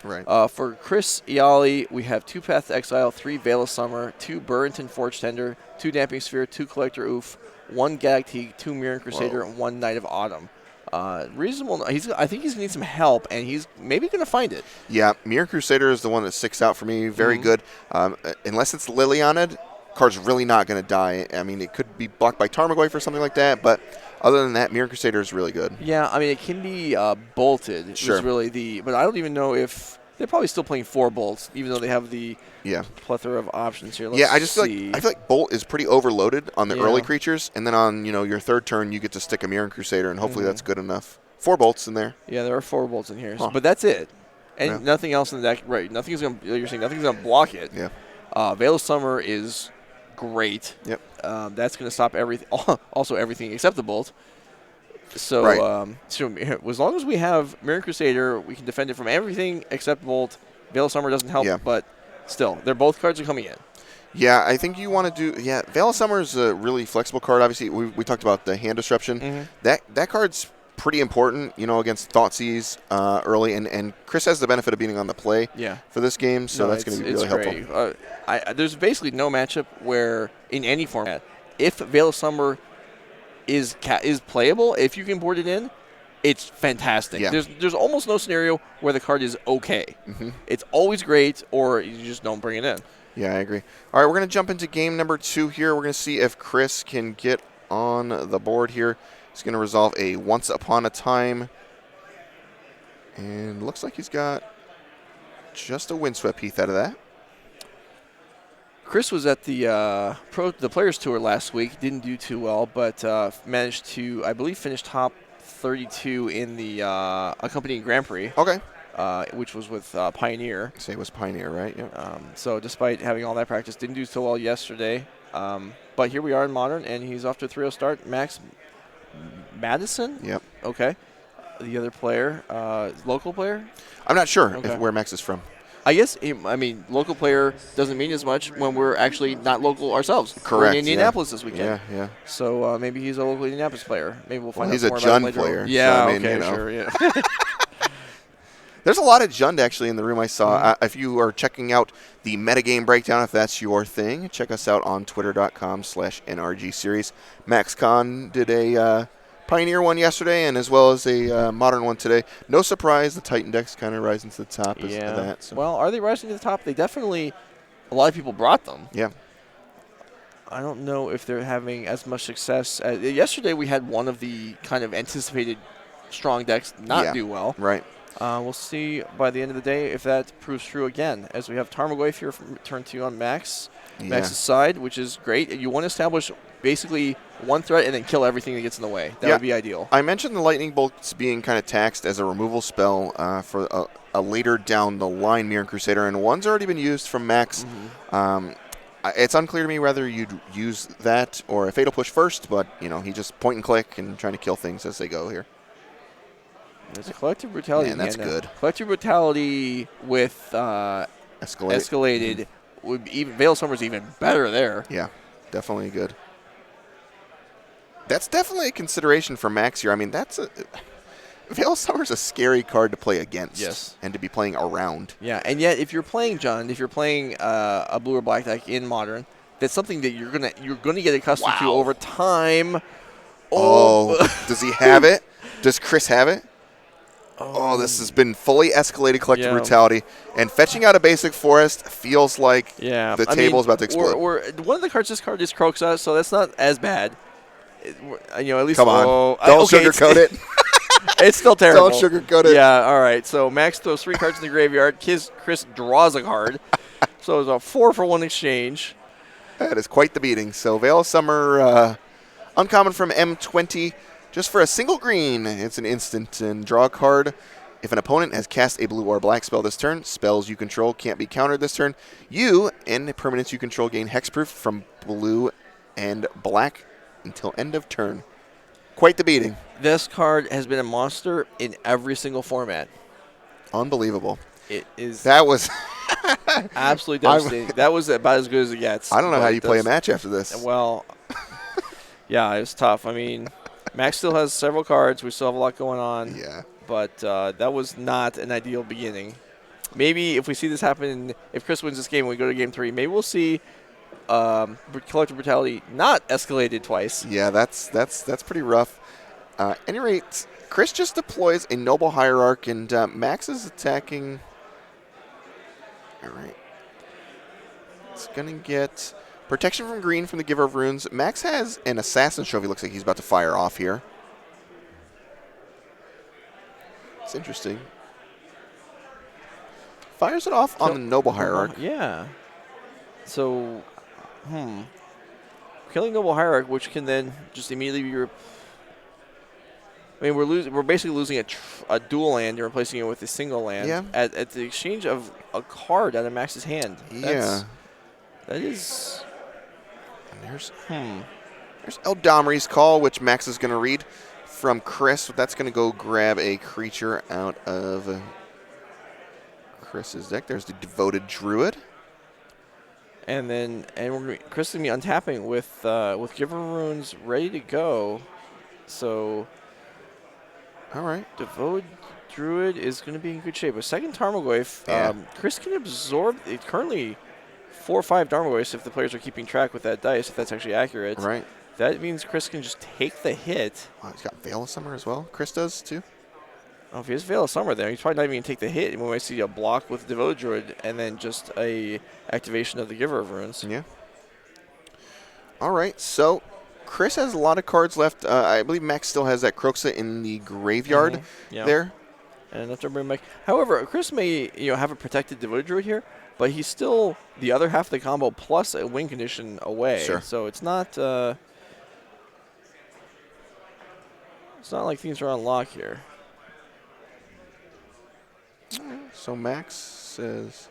Right. For Chris Iali, we have 2 Path to Exile, 3 Veil of Summer, 2 Burrington Forge Tender, 2 Damping Sphere, 2 Collector Oof, 1 Gag Teague, 2 Mirror Crusader, and 1 Knight of Autumn. Reasonable. I think he's going to need some help, and he's maybe going to find it. Yeah, Mirror Crusader is the one that sticks out for me. Very good. Unless it's Lilianid, card's really not going to die. I mean, it could be blocked by Tarmogoyf or something like that, but other than that, Mirror Crusader is really good. Yeah, I mean, it can be bolted. Sure. Is really but I don't even know if they're probably still playing 4 bolts, even though they have the plethora of options here. I just feel like Bolt is pretty overloaded on the early creatures, and then on your third turn, you get to stick a Mirror Crusader, and hopefully that's good enough. 4 bolts in there. Yeah, there are 4 bolts in here, but that's it, and nothing else in the deck. Right, nothing's gonna block it. Yeah. Veil of Summer is great. Yep. That's going to stop everything. Also, everything except the bolt. So, so as long as we have Mirror Crusader, we can defend it from everything except bolt. Veil of Summer doesn't help, but still, both cards are coming in. Yeah, I think you want to do. Yeah, Veil of Summer is a really flexible card. Obviously, we talked about the hand disruption. That card's pretty important, against Thoughtseize early, and Chris has the benefit of being on the play for this game, so that's going to be really helpful. There's basically no matchup where, in any format, if Veil of Summer is playable, if you can board it in, it's fantastic. Yeah. There's almost no scenario where the card is okay. It's always great, or you just don't bring it in. Yeah, I agree. All right, we're going to jump into game number 2 here. We're going to see if Chris can get on the board here. He's going to resolve a Once Upon a Time. And looks like he's got just a Windswept Heath out of that. Chris was at the Players Tour last week. Didn't do too well, but managed to, I believe, finish top 32 in the accompanying Grand Prix. Okay. Which was with Pioneer. Say it was Pioneer, right? Yeah. So despite having all that practice, didn't do so well yesterday. But here we are in Modern, and he's off to a 3-0 start. Max Madison? Yep. Okay. The other player, local player? I'm not sure Okay. where Max is from. I guess, local player doesn't mean as much when we're actually not local ourselves. Correct. We're in Indianapolis this weekend. Yeah. So maybe he's a local Indianapolis player. Maybe we'll find out he's more a about him Jund later. player. Yeah, so, okay, sure, yeah. There's a lot of Jund actually in the room I saw. If you are checking out the metagame breakdown, if that's your thing, check us out on twitter.com/NRG series. Max Khan did a Pioneer one yesterday and as well as a Modern one today. No surprise, the Titan deck's kind of rising to the top of that. So. Well, are they rising to the top? They definitely, a lot of people brought them. Yeah. I don't know if they're having as much success. Yesterday we had one of the kind of anticipated strong decks not do well. Right. We'll see by the end of the day if that proves true again, as we have Tarmogoyf here from turn 2 on Max's side, which is great. You want to establish basically one threat and then kill everything that gets in the way. That would be ideal. I mentioned the Lightning Bolts being kind of taxed as a removal spell for a later down the line Mirror Crusader, and one's already been used from Max. It's unclear to me whether you'd use that or a Fatal Push first, but he just point and click and trying to kill things as they go here. There's a Collective Brutality. Man, that's good. Collective Brutality with Escalated would be Veil of Summer's even better there. Yeah, definitely good. That's definitely a consideration for Max here. I mean, Veil of Summer's a scary card to play against. Yes. And to be playing around. Yeah, and yet if you're playing Jund, if you're playing a blue or black deck in Modern, that's something that you're gonna get accustomed to over time. Oh, does he have it? Does Chris have it? Oh, this has been fully escalated Collective Brutality. And fetching out a basic forest feels like the table is about to explode. One of the cards, this card is Croxa, so that's not as bad. At least. Come on. Don't sugarcoat it. It's still terrible. Don't sugarcoat it. Yeah, all right. So Max throws 3 cards in the graveyard. Chris draws a card. So it's a 4-for-1 exchange. That is quite the beating. So Veil of Summer, uncommon from M20. Just for a single green, it's an instant and draw a card. If an opponent has cast a blue or black spell this turn, spells you control can't be countered this turn. You and permanents you control gain hexproof from blue and black until end of turn. Quite the beating. This card has been a monster in every single format. Unbelievable. It is. That was absolutely devastating. That was about as good as it gets. I don't know how you play a match after this. Well, yeah, it was tough. I mean, Max still has several cards. We still have a lot going on. Yeah. But that was not an ideal beginning. Maybe if we see this happen, if Chris wins this game and we go to Game 3, maybe we'll see Collective Brutality not escalated twice. Yeah, that's pretty rough. At any rate, Chris just deploys a Noble Hierarch, and Max is attacking. All right. It's going to get protection from green from the Giver of Runes. Max has an Assassin Trophy. Looks like he's about to fire off here. It's interesting. Fires it off on the Noble Hierarch. Yeah. So, killing Noble Hierarch, which can then just immediately be. We're basically losing a dual land and replacing it with a single land at the exchange of a card out of Max's hand. That is. And there's Eldamri's Call, which Max is going to read from Chris. That's going to go grab a creature out of Chris's deck. There's the Devoted Druid. And then Chris is going to be untapping with Giver Runes ready to go. So. All right. Devoted Druid is going to be in good shape. A second Tarmogoyf. Chris can absorb currently 4 or 5 Tarmogoyfs if the players are keeping track with that dice, if that's actually accurate. Right. That means Chris can just take the hit. Wow, he's got Veil of Summer as well. Chris does too. Oh, if he has Veil of Summer there, he's probably not even going to take the hit. We might see a block with Devoted Druid and then just a activation of the Giver of Runes. Yeah. All right, so Chris has a lot of cards left. I believe Max still has that Croxa in the graveyard there. And enough to bring back. However, Chris may have a protected Devoted Druid here, but he's still the other half of the combo plus a win condition away. Sure. So it's not like things are on lock here. So Max says,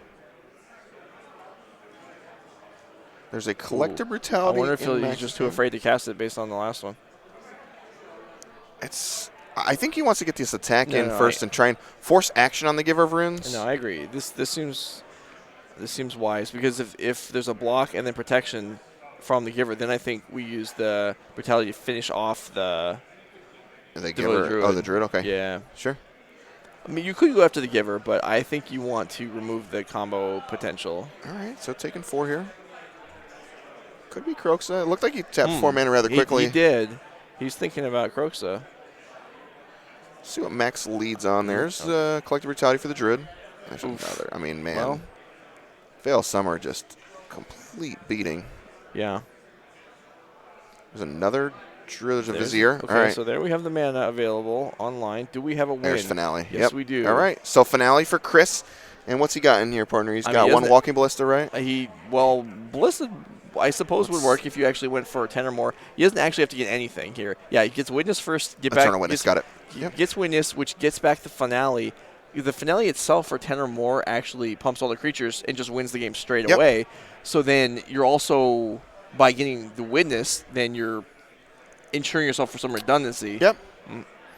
There's a Collective I Brutality. wonder if he's just too afraid to cast it based on the last one. I think he wants to get this attack in first and try and force action on the Giver of Runes. No, I agree. This seems wise because if there's a block and then protection from the Giver, then I think we use the Brutality to finish off the Giver. Druid. Oh, the Druid. Okay. Yeah. Sure. I mean, you could go after the Giver, but I think you want to remove the combo potential. All right, so taking 4 here. Could be Kroxa. It looked like he tapped 4 mana rather quickly. He did. He's thinking about Kroxa. See what Max leads on. There's Collective Brutality for the Druid. There's another. I mean, man. Well, Veil Summer just complete beating. Yeah. There's another Druid. There's a Vizier. Okay, all right. So there we have the mana available online. Do we have a win? There's Finale. Yes, we do. All right. So Finale for Chris. And what's he got in here, partner? He's got one Walking Ballista, right? Ballista, I suppose, would work if you actually went for 10 or more. He doesn't actually have to get anything here. Yeah, he gets Witness first. Eternal Witness, got it. Gets Witness, which gets back the Finale. The Finale itself for 10 or more actually pumps all the creatures and just wins the game straight away. So then you're also, by getting the Witness, then you're ensuring yourself for some redundancy. Yep.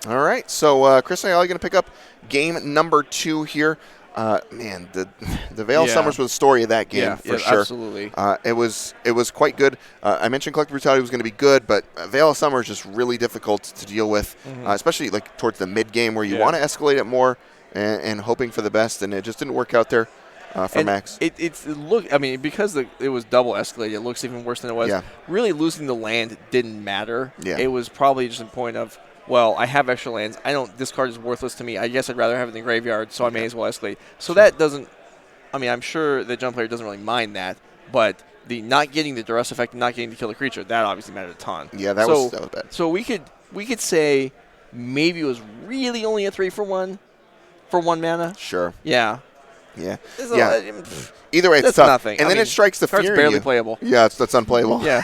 All right. So Chris Ayala going to pick up game number 2 here. Man, the Veil Summers was the story of that game for sure. Absolutely. It was quite good. I mentioned Collective Brutality was going to be good, but Veil of Summer is just really difficult to deal with, especially like towards the mid game where you want to escalate it more and hoping for the best, and it just didn't work out there for Max. I mean, because it was double escalated, it looks even worse than it was. Yeah. Really, losing the land didn't matter. Yeah. It was probably just a point of, well, I have extra lands. This card is worthless to me. I guess I'd rather have it in the graveyard, so I may as well escalate. So that doesn't, I mean, I'm sure the jump player doesn't really mind that, but the not getting the duress effect and not getting to kill the creature, that obviously mattered a ton. Yeah, that was bad. So we could say maybe it was really only a 3-for-1 for 1 mana. Sure. Yeah. Yeah. Either way, it's that's tough. Nothing. And then it strikes the fear in you. It's barely playable. Yeah, that's unplayable. Yeah.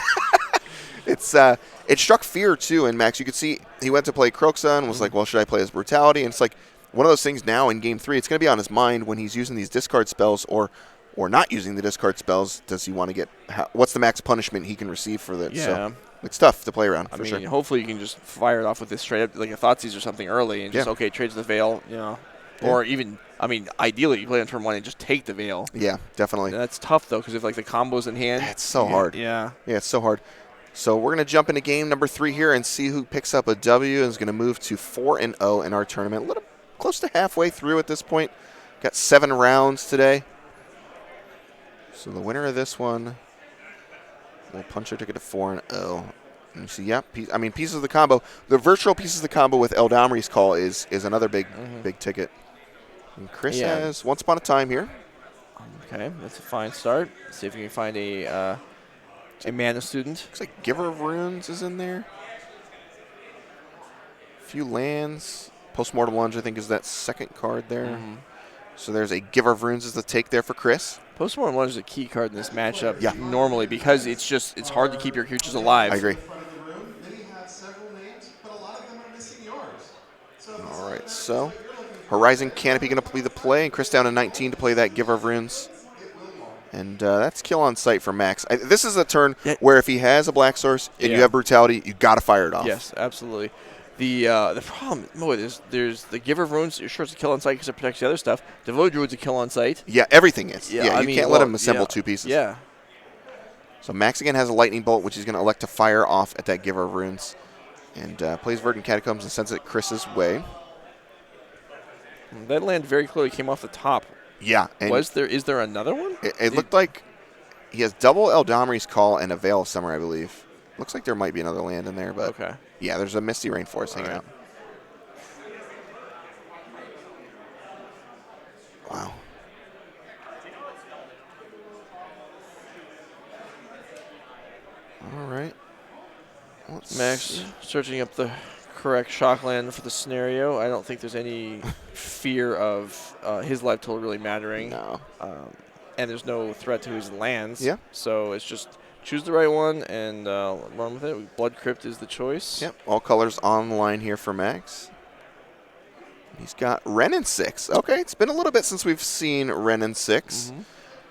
It struck fear, too, and Max, you could see he went to play Kroxa and was like, well, should I play as Brutality? And it's like one of those things now in Game 3, it's going to be on his mind when he's using these discard spells or not using the discard spells. Does he want to get what's the max punishment he can receive for that? Yeah. So it's tough to play around, for sure. Hopefully you can just fire it off with this straight up, like a Thoughtseize or something early and just, trades the Veil, Or even, ideally you play on turn 1 and just take the Veil. Yeah, definitely. And that's tough, though, because if, the combo's in hand. It's so hard. Yeah. Yeah, it's so hard. So we're going to jump into game number 3 here and see who picks up a W and is going to move to 4-0 in our tournament. A little close to halfway through at this point. Got 7 rounds today. So the winner of this one will punch our ticket to 4-0. And you see, pieces of the combo. The virtual pieces of the combo with Eldamri's Call is another big ticket. And Chris has Once Upon a Time here. Okay, that's a fine start. Let's see if we can find a mana student. Looks like Giver of Runes is in there. A few lands. Postmortem Lunge, I think, is that second card there. So there's a Giver of Runes as the take there for Chris. Postmortem Lunge is a key card in this matchup normally because it's hard to keep your creatures alive. I agree. All right, so Horizon Canopy going to be the play, and Chris down to 19 to play that Giver of Runes. And that's kill on sight for Max. This is a turn where if he has a Black Source and you have Brutality, you got to fire it off. Yes, absolutely. The problem, there's the Giver of Runes. You're sure it's a kill on sight because it protects the other stuff. Devoted Druid's a kill on sight. Yeah, everything is. Yeah, you can't let him assemble 2 pieces. Yeah. So Max again has a Lightning Bolt, which he's going to elect to fire off at that Giver of Runes. And plays Verdant Catacombs and sends it Chris's way. That land very clearly came off the top. Yeah. And is there another one? It looked like he has double Eldamri's Call and a Veil of Summer, I believe. Looks like there might be another land in there, but yeah, there's a Misty Rainforest hanging out. Wow. All right. Max searching up the correct shock land for the scenario. I don't think there's any fear of his life total really mattering. No. And there's no threat to his lands. Yeah. So it's just choose the right one and run with it. Blood Crypt is the choice. Yep. All colors on the line here for Max. He's got Wrenn and 6. Okay, it's been a little bit since we've seen Wrenn and 6.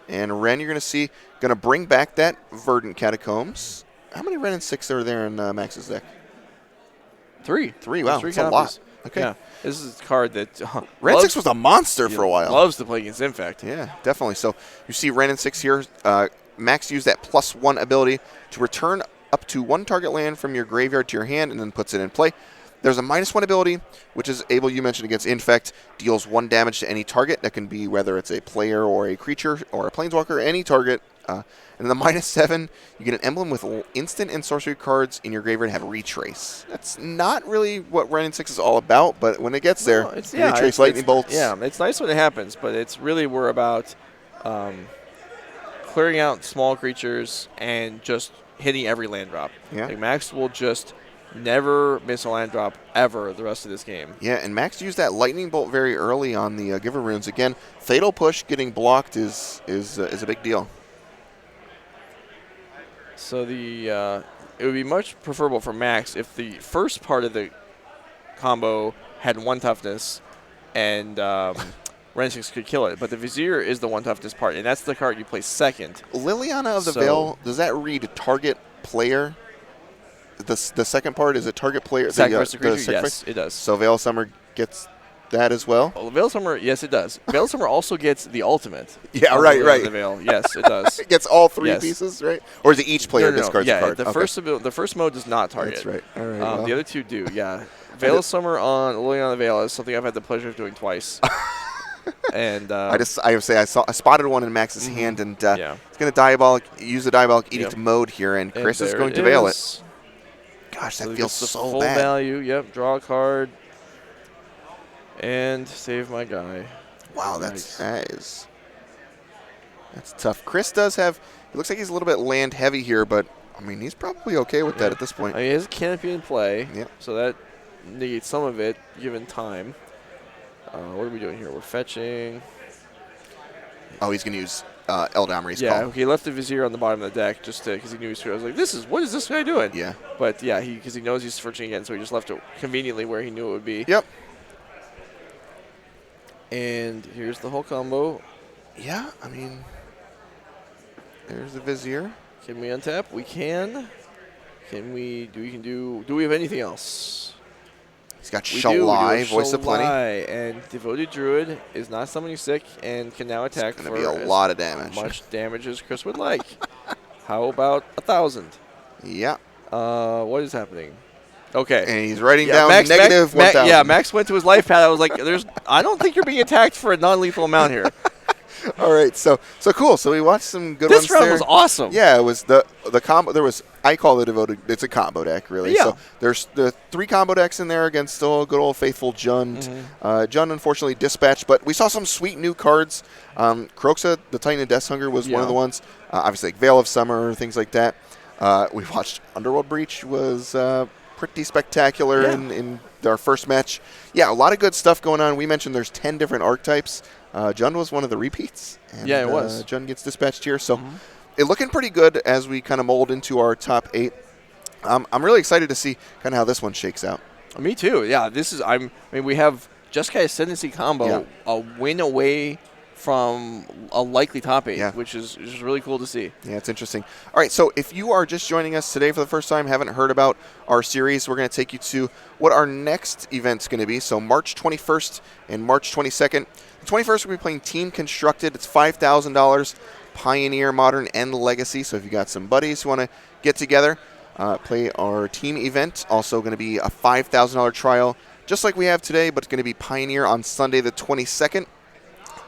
And Ren, you're going to see, going to bring back that Verdant Catacombs. How many Ren and 6 are there in Max's deck? 3. 3, wow. 3 That's a lot. Okay. Yeah. This is a card that Ren 6 was a monster for a while. Loves to play against Infect. Yeah, definitely. So you see Ren and 6 here. Max used that +1 ability to return up to 1 target land from your graveyard to your hand and then puts it in play. There's a -1 ability, which is able, you mentioned, against Infect, deals 1 damage to any target. That can be whether it's a player or a creature or a planeswalker, any target. And then the -7, you get an emblem with instant and sorcery cards in your graveyard have retrace. That's not really what Ren and 6 is all about, but when it gets there, retrace lightning bolts. Yeah, it's nice when it happens, but it's really we're about clearing out small creatures and just hitting every land drop. Yeah. Like Max will just never miss a land drop ever the rest of this game. Yeah, and Max used that lightning bolt very early on the Giver runes. Again, Fatal Push getting blocked is a big deal. So it would be much preferable for Max if the first part of the combo had 1 toughness and Ren 6 could kill it. But the Vizier is the 1 toughness part, and that's the card you play second. Liliana of the Veil, does that read target player? The second part, is it target player? Sacrifice the creature? Yes, it does. So Veil Summer gets that as well? Veil Summer, yes, it does. Veil Summer also gets the ultimate. Yeah, right. The Veil. Yes, it does. It gets all 3 pieces, right? Or is it each player discards a card? The first mode does not target. That's right. All right. The other 2 do, yeah. Veil Summer on Liliana the Veil is something I've had the pleasure of doing twice. And I would say I spotted one in Max's hand, and it's going to use the Diabolic Edict mode here, and Chris is going to veil it. Gosh, that feels so full bad. Value, yep. Draw a card, and save my guy. Wow, that's tough. Chris does have. It looks like he's a little bit land heavy here, but I mean he's probably okay with that at this point. I mean, he has a Canopy in play, yep. So that negates some of it given time. What are we doing here? We're fetching. Oh, he's going to use Eldamri's call. Yeah, he left the Vizier on the bottom of the deck just because he knew he was. I was like, what is this guy doing? Yeah. But yeah, because he knows he's searching again, so he just left it conveniently where he knew it would be. Yep. And here's the whole combo. Yeah, I mean, there's the Vizier. Can we untap? We can. Can we? Do we have anything else? He's got Shalai, Voice of Plenty. And Devoted Druid is not summoning sick and can now attack for be a lot of damage. Much damage as Chris would like. How about 1,000? Yeah. What is happening? Okay. And he's writing down negative 1,000. Yeah, Max went to his life pad. I was like, I don't think you're being attacked for a non-lethal amount here. All right, so cool. So we watched some good ones there. This round was awesome. Yeah, it was the combo. There was, I call it Devoted. It's a combo deck, really. Yeah. So there's the 3 combo decks in there against still good old faithful Jund. Jund unfortunately dispatched, but we saw some sweet new cards. Kroxa, the Titan of Death's Hunger, was one of the ones. Obviously, like Veil of Summer, things like that. We watched Underworld Breach was pretty spectacular in our first match. Yeah, a lot of good stuff going on. We mentioned there's 10 different archetypes. Jund was one of the repeats. And, yeah, it was. Jund gets dispatched here. So it's looking pretty good as we kind of mold into our top 8. I'm really excited to see kind of how this one shakes out. Me too. Yeah, we have Jeskai Ascendancy combo a win away from a likely top 8, which is really cool to see. Yeah, it's interesting. All right, so if you are just joining us today for the first time, haven't heard about our series, we're going to take you to what our next event's going to be. So March 21st and March 22nd. The 21st, we're going to be playing Team Constructed. It's $5,000, Pioneer, Modern, and Legacy. So if you got some buddies who want to get together, play our team event. Also going to be a $5,000 trial, just like we have today, but it's going to be Pioneer on Sunday the 22nd.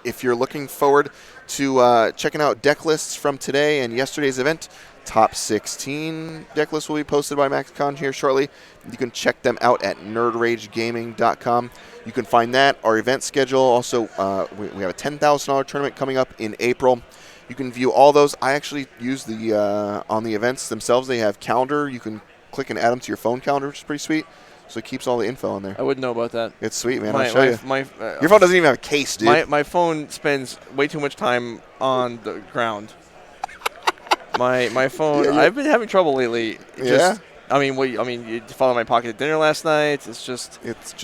If you're looking forward to checking out deck lists from today and yesterday's event, top 16 deck lists will be posted by MaxCon here shortly. You can check them out at nerdragegaming.com. You can find that, our event schedule. Also, we have a $10,000 tournament coming up in April. You can view all those. I actually use the on the events themselves. They have calendar. You can click and add them to your phone calendar, which is pretty sweet. So it keeps all the info on there. I wouldn't know about that. It's sweet, man. I'll show you. Your phone doesn't even have a case, dude. My phone spends way too much time on the ground. My phone, I've been having trouble lately. I mean, you followed my pocket at dinner last night. It's just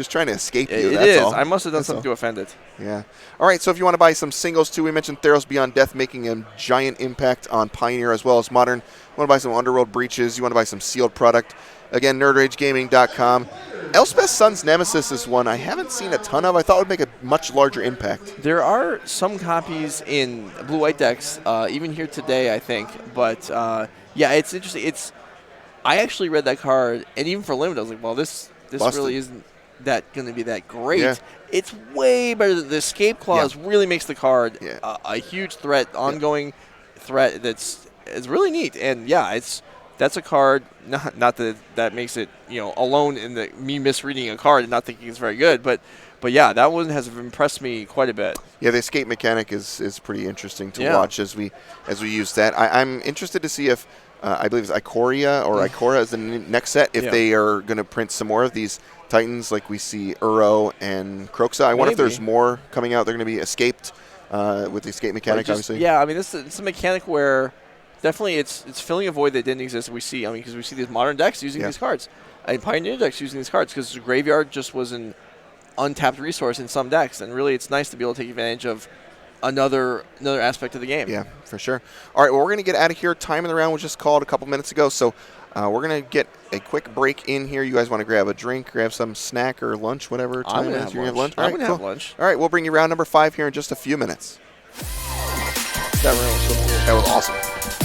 trying to escape you. It that's is. all. I must have done something to offend it. Yeah. All right. So if you want to buy some singles too, we mentioned Theros Beyond Death making a giant impact on Pioneer as well as Modern. You want to buy some Underworld Breaches. You want to buy some sealed product. Again, nerdragegaming.com. Elspeth's Son's Nemesis is one I haven't seen a ton of. I thought it would make a much larger impact. There are some copies in blue-white decks, even here today, I think. But, yeah, it's interesting. I actually read that card, and even for limited, I was like, well, this really isn't that going to be that great. Yeah. It's way better. The escape clause really makes the card a huge threat, ongoing threat that's really neat. And, yeah, that's a card, not that makes it, alone in me misreading a card and not thinking it's very good, but yeah, that one has impressed me quite a bit. Yeah, the escape mechanic is pretty interesting to watch as we use that. I'm interested to see if I believe it's Ikora is the next set, if they are going to print some more of these Titans like we see Uro and Kroxa. I wonder if there's more coming out. They're going to be escaped with the escape mechanic, obviously. Yeah, I mean, it's a mechanic where definitely it's filling a void that didn't exist. We see, because we see these modern decks using these cards, and Pioneer decks using these cards, because the graveyard just was an untapped resource in some decks, and really it's nice to be able to take advantage of another aspect of the game. Yeah, for sure. All right, well, we're going to get out of here. Time in the round was just called a couple minutes ago, so we're going to get a quick break in here. You guys want to grab a drink, grab some snack or lunch, whatever time it is. You're going to have lunch? I'm going to have lunch. All right, we'll bring you round number 5 here in just a few minutes. That round was so cool. That was awesome.